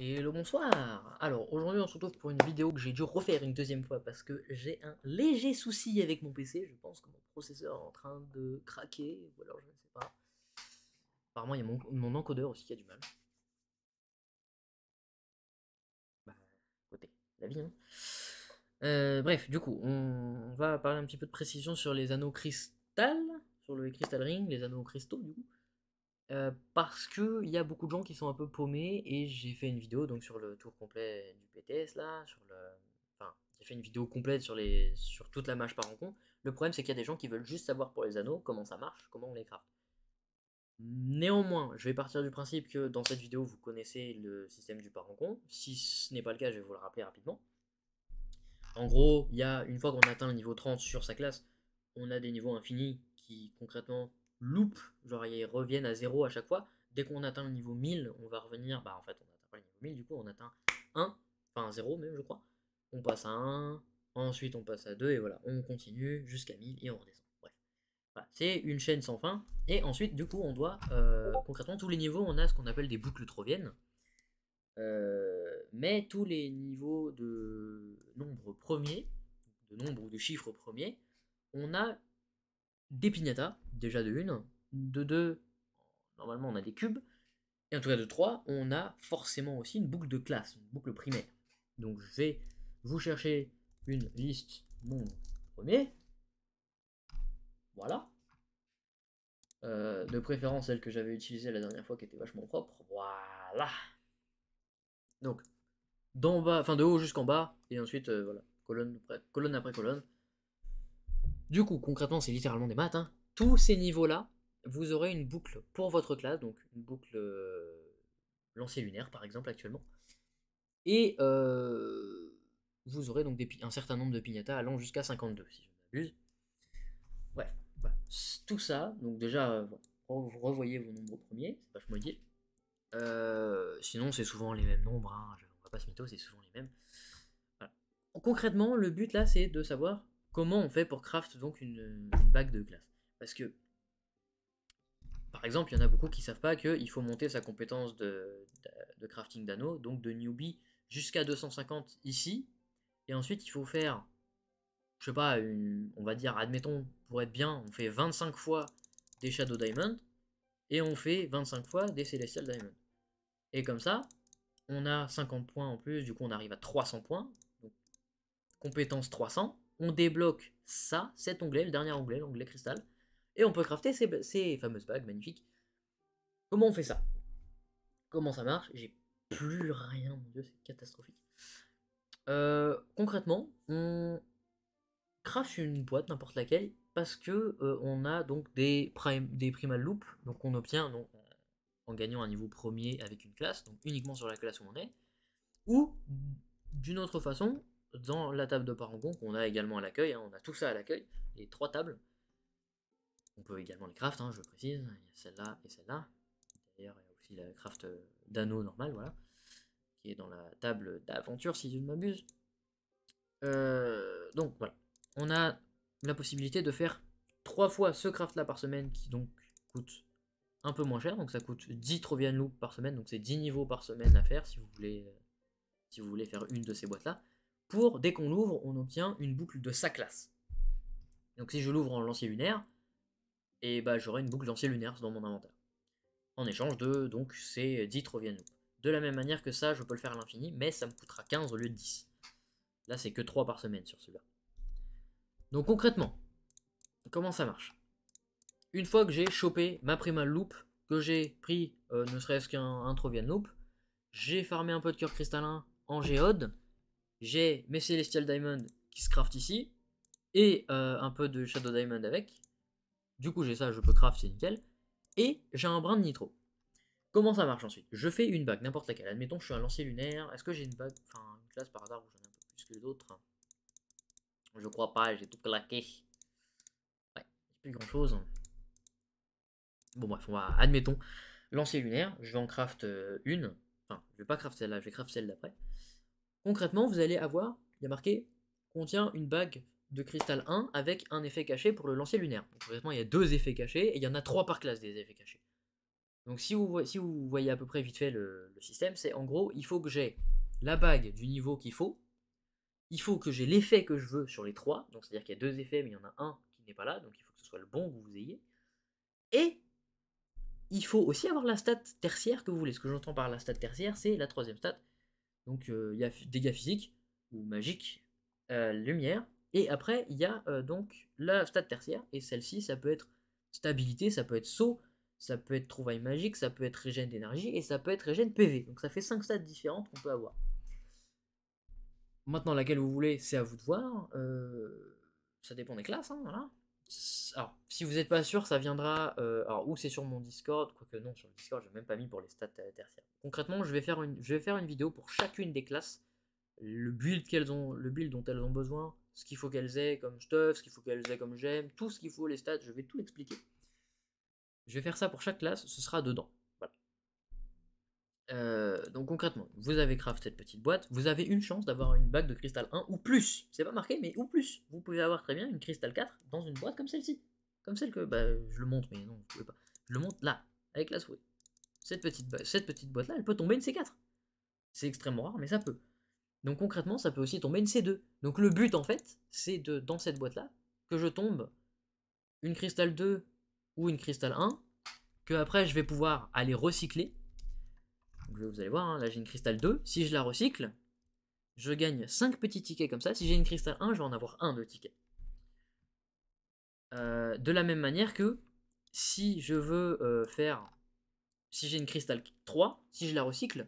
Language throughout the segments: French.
Et le bonsoir. Alors aujourd'hui on se retrouve pour une vidéo que j'ai dû refaire une deuxième fois parce que j'ai un léger souci avec mon PC. Je pense que mon processeur est en train de craquer ou alors je ne sais pas. Apparemment il y a mon encodeur aussi qui a du mal. Bah côté la vie hein. Bref, du coup on va parler un petit peu de précision sur les anneaux cristal, sur le crystal ring, les anneaux cristaux du coup. Parce que il y a beaucoup de gens qui sont un peu paumés et j'ai fait une vidéo donc sur le tour complet du PTS là, enfin j'ai fait une vidéo complète sur toute la mage par rencontre. Le problème c'est qu'il y a des gens qui veulent juste savoir pour les anneaux comment ça marche, comment on les craft. Néanmoins, je vais partir du principe que dans cette vidéo vous connaissez le système du par rencontre. Si ce n'est pas le cas, je vais vous le rappeler rapidement. En gros, il y a une fois qu'on atteint le niveau 30 sur sa classe, on a des niveaux infinis qui concrètement loupent, genre ils reviennent à zéro à chaque fois. Dès qu'on atteint le niveau 1000, on va revenir, bah en fait on n'atteint pas le niveau 1000, du coup on atteint 1, enfin 0 même je crois. On passe à 1, ensuite on passe à 2 et voilà, on continue jusqu'à 1000 et on redescend. Bref, voilà, c'est une chaîne sans fin. Et ensuite du coup on doit, concrètement tous les niveaux on a ce qu'on appelle des boucles troviennes. Mais tous les niveaux de nombre premier, de nombre ou de chiffres premiers, on a des piñatas, déjà de une, de deux, normalement on a des cubes, et en tout cas de trois, on a forcément aussi une boucle de classe, une boucle primaire. Donc je vais vous chercher une liste nombre premier, voilà. De préférence celle que j'avais utilisée la dernière fois qui était vachement propre, voilà. Donc d'en bas, enfin de haut jusqu'en bas, et ensuite voilà, colonne après colonne. Du coup, concrètement, c'est littéralement des maths, hein. Tous ces niveaux-là, vous aurez une boucle pour votre classe, donc une boucle lancée lunaire par exemple actuellement. Et vous aurez donc un certain nombre de piñatas allant jusqu'à 52, si je ne m'abuse. Bref, voilà. Tout ça, donc déjà, vous revoyez vos nombres premiers, c'est vachement utile. Sinon, c'est souvent les mêmes nombres, hein. On va pas se mytho, c'est souvent les mêmes. Voilà. Concrètement, le but là, c'est de savoir comment on fait pour craft donc une bague de classe. Parce que, par exemple, il y en a beaucoup qui savent pas qu'il faut monter sa compétence de crafting d'anneaux, donc de newbie, jusqu'à 250 ici. Et ensuite, il faut faire, je sais pas, on va dire, admettons, pour être bien, on fait 25 fois des Shadow Diamond et on fait 25 fois des Celestial Diamond. Et comme ça, on a 50 points en plus, du coup on arrive à 300 points. Donc, compétence 300, on débloque ça, cet onglet, le dernier onglet, l'onglet cristal, et on peut crafter ces fameuses bagues magnifiques. Comment on fait ça? Comment ça marche? J'ai plus rien, mon dieu, c'est catastrophique. Concrètement, on craft une boîte, n'importe laquelle, parce que on a donc des primal loop, donc on obtient donc, en gagnant un niveau premier avec une classe, donc uniquement sur la classe où on est, ou d'une autre façon, dans la table de parangon qu'on a également à l'accueil, hein, on a tout ça à l'accueil, les trois tables. On peut également les craft, hein, je précise, il y a celle-là et celle-là. D'ailleurs, il y a aussi la craft d'anneau normal, voilà, qui est dans la table d'aventure si je ne m'abuse. Donc voilà, on a la possibilité de faire 3 fois ce craft là par semaine qui donc coûte un peu moins cher, donc ça coûte 10 Trovian Loop par semaine, donc c'est 10 niveaux par semaine à faire si vous voulez faire une de ces boîtes là. Pour, dès qu'on l'ouvre, on obtient une boucle de sa classe. Donc si je l'ouvre en lancier lunaire, et bah j'aurai une boucle lancier lunaire dans mon inventaire. En échange de donc ces 10 Trovian Loop. De la même manière que ça, je peux le faire à l'infini, mais ça me coûtera 15 au lieu de 10. Là, c'est que 3 par semaine sur celui-là. Donc concrètement, comment ça marche? Une fois que j'ai chopé ma primal loop, que j'ai pris ne serait-ce qu'un Trovian loop, j'ai farmé un peu de cœur cristallin en géode, j'ai mes Celestial Diamond qui se craft ici, et un peu de Shadow Diamond avec. Du coup j'ai ça, je peux craft, c'est nickel. Et j'ai un brin de nitro. Comment ça marche ensuite? Je fais une bague, n'importe laquelle. Admettons, je suis un lancier lunaire. Est-ce que j'ai une bague, enfin une classe par hasard où j'en ai un peu plus que d'autres? Je crois pas, j'ai tout claqué. Ouais, plus grand chose. Bon bref, on va, admettons, lancier lunaire, je vais en craft une. Enfin, je vais pas craft celle-là, je vais craft celle d'après. Concrètement, vous allez avoir, il y a marqué, contient une bague de cristal 1 avec un effet caché pour le lancier lunaire. Donc concrètement, il y a deux effets cachés et il y en a 3 par classe des effets cachés. Donc si vous voyez à peu près vite fait le système, c'est en gros, il faut que j'ai la bague du niveau qu'il faut, il faut que j'ai l'effet que je veux sur les 3, donc c'est-à-dire qu'il y a 2 effets, mais il y en a un qui n'est pas là, donc il faut que ce soit le bon que vous ayez. Et il faut aussi avoir la stat tertiaire que vous voulez. Ce que j'entends par la stat tertiaire, c'est la 3e stat. Donc il y a dégâts physiques, ou magiques, lumière, et après il y a donc la stat tertiaire, et celle-ci, ça peut être stabilité, ça peut être saut, ça peut être trouvaille magique, ça peut être régène d'énergie, et ça peut être régène PV. Donc ça fait 5 stats différentes qu'on peut avoir. Maintenant, laquelle vous voulez, c'est à vous de voir. Ça dépend des classes, hein, voilà. Alors, si vous n'êtes pas sûr, ça viendra. Alors, ou c'est sur mon Discord, quoique non, sur le Discord, je n'ai même pas mis pour les stats tertiaires. Concrètement, je vais faire une vidéo pour chacune des classes, le build dont elles ont besoin, ce qu'il faut qu'elles aient comme stuff, ce qu'il faut qu'elles aient comme gemme, tout ce qu'il faut, les stats, je vais tout expliquer. Je vais faire ça pour chaque classe, ce sera dedans. Voilà. Donc concrètement, vous avez craft cette petite boîte, vous avez une chance d'avoir une bague de cristal 1 ou plus, c'est pas marqué mais ou plus, vous pouvez avoir très bien une cristal 4 dans une boîte comme celle-ci, comme celle que, je le montre mais non vous pouvez pas, je le montre là, avec la souris, cette petite boîte là elle peut tomber une C4, c'est extrêmement rare mais ça peut, donc concrètement ça peut aussi tomber une C2, donc le but en fait c'est dans cette boîte là, que je tombe une cristal 2 ou une cristal 1, que après je vais pouvoir aller recycler. Donc vous allez voir, hein, là j'ai une cristal 2, si je la recycle, je gagne 5 petits tickets comme ça, si j'ai une cristal 1, je vais en avoir 1 de tickets. De la même manière que si je veux si j'ai une cristal 3, si je la recycle,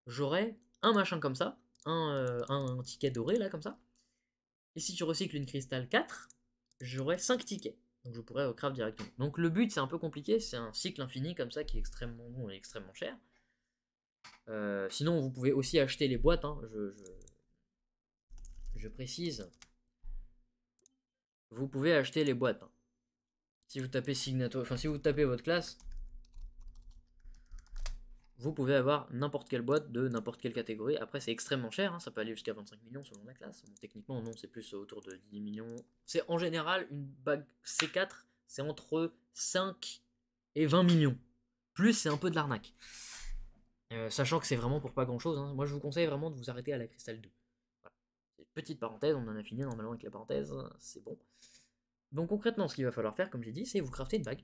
j'aurai un machin comme ça, un ticket doré là comme ça, et si je recycle une cristal 4, j'aurai 5 tickets. Donc je pourrais craft directement. Donc le but c'est un peu compliqué, c'est un cycle infini comme ça qui est extrêmement bon et extrêmement cher. Sinon, vous pouvez aussi acheter les boîtes. Hein, je précise. Vous pouvez acheter les boîtes. Hein. Si vous tapez Signato, enfin si vous tapez votre classe, vous pouvez avoir n'importe quelle boîte de n'importe quelle catégorie. Après, c'est extrêmement cher. Hein, ça peut aller jusqu'à 25 millions selon la classe. Bon, techniquement, non, c'est plus autour de 10 millions. C'est en général une bague C4, c'est entre 5 et 20 millions. Plus, c'est un peu de l'arnaque. Sachant que c'est vraiment pour pas grand chose. Hein. Moi, je vous conseille vraiment de vous arrêter à la cristal 2. Voilà. Petite parenthèse, on en a fini normalement avec la parenthèse, c'est bon. Donc concrètement, ce qu'il va falloir faire, comme j'ai dit, c'est vous crafter une bague,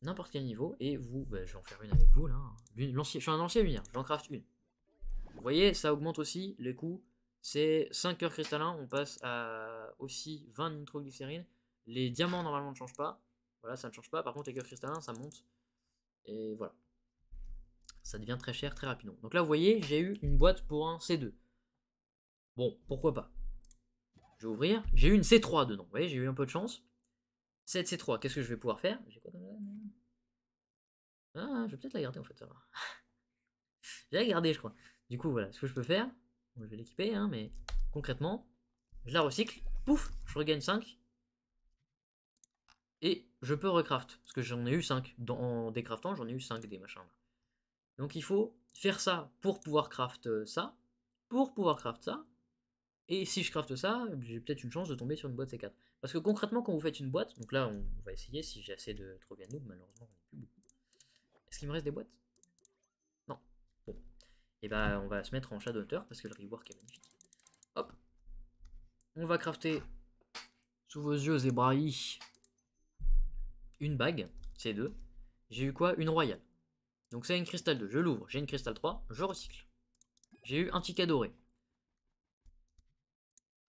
n'importe quel niveau, et vous, je vais en faire une avec vous là. Je suis un ancien lumière, j'en craft une. Vous voyez, ça augmente aussi les coûts. C'est 5 cœurs cristallins, on passe à aussi 20 nitroglycérine. Les diamants normalement ne changent pas. Voilà, ça ne change pas. Par contre, les cœurs cristallins, ça monte. Et voilà. Ça devient très cher très rapidement. Donc là, vous voyez, j'ai eu une boîte pour un C2. Bon, pourquoi pas. Je vais ouvrir. J'ai eu une C3 dedans. Vous voyez, j'ai eu un peu de chance. Cette C3, qu'est-ce que je vais pouvoir faire? Ah, je vais peut-être la garder en fait, ça va. Je vais la garder, je crois. Du coup, voilà, ce que je peux faire, bon, je vais l'équiper, hein, mais concrètement, je la recycle, pouf, je regagne 5. Et je peux recraft, parce que j'en ai eu 5. En décraftant, j'en ai eu 5 des machins. Donc il faut faire ça pour pouvoir craft ça, pour pouvoir craft ça. Et si je crafte ça, j'ai peut-être une chance de tomber sur une boîte C4. Parce que concrètement, quand vous faites une boîte, donc là, on va essayer si j'ai assez de Trovian Noob, malheureusement, j'en ai plus beaucoup. Est-ce qu'il me reste des boîtes? Non. Bon. Et bah, on va se mettre en Shadowhunter parce que le rework est magnifique. Hop. On va crafter sous vos yeux, Zebrahi, une bague, C2. J'ai eu quoi? Une royale. Donc c'est une cristal 2, je l'ouvre. J'ai une cristal 3, je recycle. J'ai eu un ticket doré.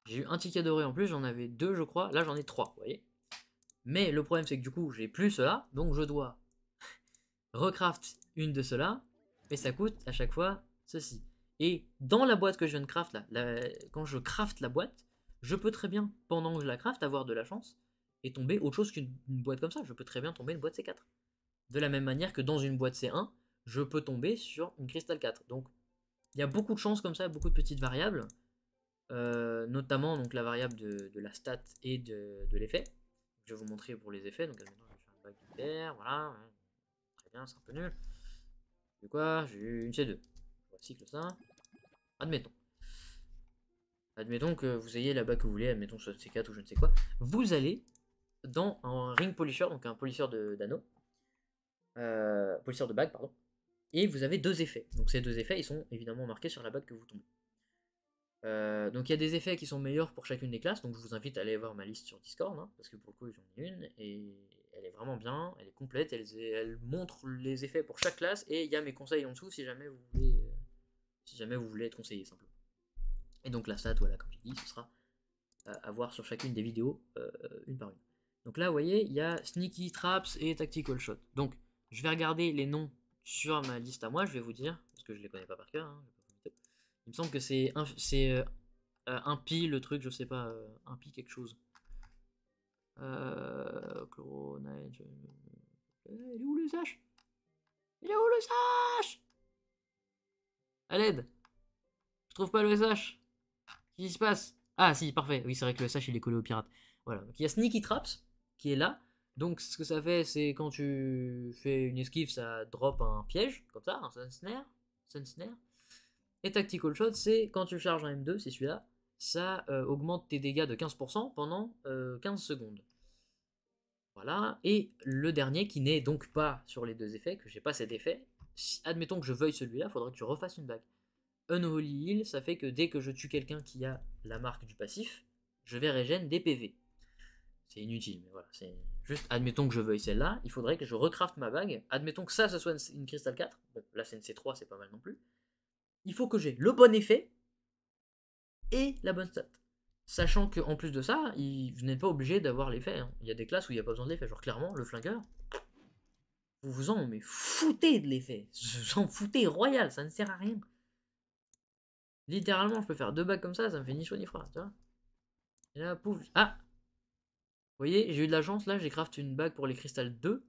J'ai eu un ticket doré en plus, j'en avais 2 je crois. Là j'en ai 3, vous voyez. Mais le problème c'est que du coup j'ai plus cela, donc je dois recraft une de cela, et ça coûte à chaque fois ceci. Et dans la boîte que je viens de craft là, quand je craft la boîte, je peux très bien, pendant que je la craft, avoir de la chance et tomber autre chose qu'une boîte comme ça. Je peux très bien tomber une boîte C4. De la même manière que dans une boîte C1, je peux tomber sur une cristal 4. Donc il y a beaucoup de chances comme ça, beaucoup de petites variables, notamment donc la variable de la stat et de l'effet. Je vais vous montrer pour les effets. Donc maintenant je vais faire une bague de terre, voilà. Très bien, c'est un peu nul. C'est quoi? J'ai eu une C2. Je recycle ça. Admettons. Admettons que vous ayez la bague que vous voulez, admettons que ce soit C4 ou je ne sais quoi. Vous allez dans un ring polisher, donc un polisseur d'anneaux. polisseur de bague, pardon. Et vous avez 2 effets. Donc ces 2 effets, ils sont évidemment marqués sur la bague que vous tombez. Donc il y a des effets qui sont meilleurs pour chacune des classes, donc je vous invite à aller voir ma liste sur Discord, hein, parce que pour le coup j'en ai une, et elle est vraiment bien, elle est complète, elle montre les effets pour chaque classe, et il y a mes conseils en dessous si jamais vous voulez être conseillé simplement. Et donc la stat, voilà, comme j'ai dit, ce sera à voir sur chacune des vidéos, une par une. Donc là, vous voyez, il y a Sneaky, Traps et Tactical Shot. Donc je vais regarder les noms sur ma liste à moi, je vais vous dire, parce que je les connais pas par cœur, hein, il me semble que c'est un pi, le truc, je sais pas, un pi quelque chose. Chloronite. Il est où le SH? Il est où le SH? À l'aide. Je trouve pas le SH. Qu'est-ce qui se passe? Ah si, parfait. Oui, c'est vrai que le SH il est collé au pirate. Voilà. Donc il y a Sneaky Traps qui est là. Donc ce que ça fait, c'est quand tu fais une esquive, ça drop un piège, comme ça, un sun snare. Et Tactical Shot, c'est quand tu charges un M2, c'est celui-là, ça augmente tes dégâts de 15% pendant 15 secondes. Voilà. Et le dernier, qui n'est donc pas sur les 2 effets, que j'ai pas cet effet, admettons que je veuille celui-là, il faudrait que tu refasses une bague. Unholy Heal, ça fait que dès que je tue quelqu'un qui a la marque du passif, je vais régénérer des PV. C'est inutile, mais voilà, c'est juste, admettons que je veuille celle-là, il faudrait que je recraft ma bague, admettons que ça soit une Crystal 4, bon, là c'est une C3, c'est pas mal non plus, il faut que j'ai le bon effet et la bonne stat. Sachant qu'en plus de ça, vous n'êtes pas obligé d'avoir l'effet. Hein. Il y a des classes où il n'y a pas besoin de l'effet. Genre clairement, le flingueur, vous vous en mais foutez de l'effet. Vous en foutez royal, ça ne sert à rien. Littéralement, je peux faire 2 bagues comme ça me fait ni chaud ni froid, tu vois. Et là, pouf. Ah! Vous voyez, j'ai eu de la chance, là, j'ai craft une bague pour les Crystal 2.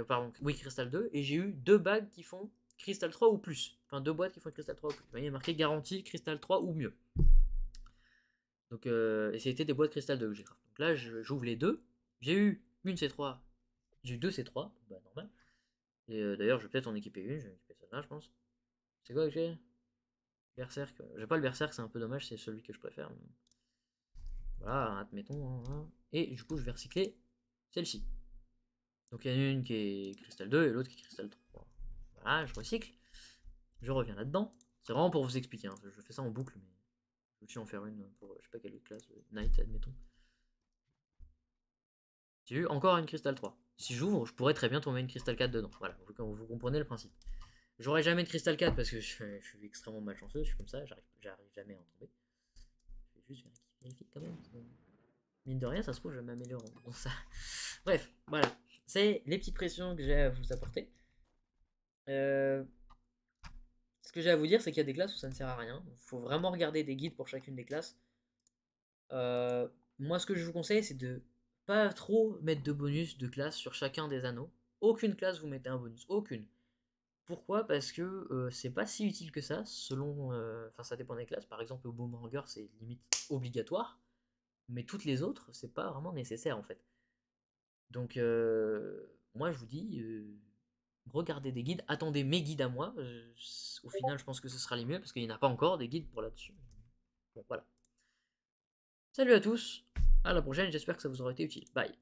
Pardon, oui, Crystal 2. Et j'ai eu 2 bagues qui font Crystal 3 ou plus. Enfin, 2 boîtes qui font Crystal 3 ou plus. Vous voyez, marqué garantie Crystal 3 ou mieux. Donc, et c'était des boîtes Crystal 2 que j'ai craft. Donc là, j'ouvre les 2. J'ai eu une C3. J'ai eu 2 C3. Bah, normal. Et d'ailleurs, je vais peut-être en équiper une. Je vais équiper celle-là, je pense. C'est quoi que j'ai? Berserk. J'ai pas le Berserk, c'est un peu dommage, c'est celui que je préfère. Mais... voilà, admettons. Hein. Et du coup, je vais recycler celle-ci. Donc il y en a une qui est Crystal 2 et l'autre qui est Crystal 3. Voilà, je recycle. Je reviens là-dedans. C'est vraiment pour vous expliquer. Hein. Je fais ça en boucle, mais je vais aussi en faire une pour je sais pas quelle autre classe. Knight, admettons. J'ai eu encore une Crystal 3. Si j'ouvre, je pourrais très bien tomber une Crystal 4 dedans. Voilà, vous comprenez le principe. J'aurai jamais de Crystal 4 parce que je suis extrêmement malchanceux, je suis comme ça, j'arrive jamais à en tomber. Je vais juste vérifier quand même. Mine de rien, ça se trouve, je vais m'améliorer dans ça. Bref, voilà. C'est les petites pressions que j'ai à vous apporter. Ce que j'ai à vous dire, c'est qu'il y a des classes où ça ne sert à rien. Il faut vraiment regarder des guides pour chacune des classes. Moi, ce que je vous conseille, c'est de pas trop mettre de bonus de classe sur chacun des anneaux. Aucune classe vous mettez un bonus, aucune. Pourquoi? Parce que c'est pas si utile que ça, selon. Enfin, ça dépend des classes. Par exemple, au Boomerang, c'est limite obligatoire. Mais toutes les autres, c'est pas vraiment nécessaire en fait. Donc, moi je vous dis, regardez des guides, attendez mes guides à moi. Au final, je pense que ce sera les mieux parce qu'il n'y en a pas encore des guides pour là-dessus. Bon, voilà. Salut à tous, à la prochaine, j'espère que ça vous aura été utile. Bye.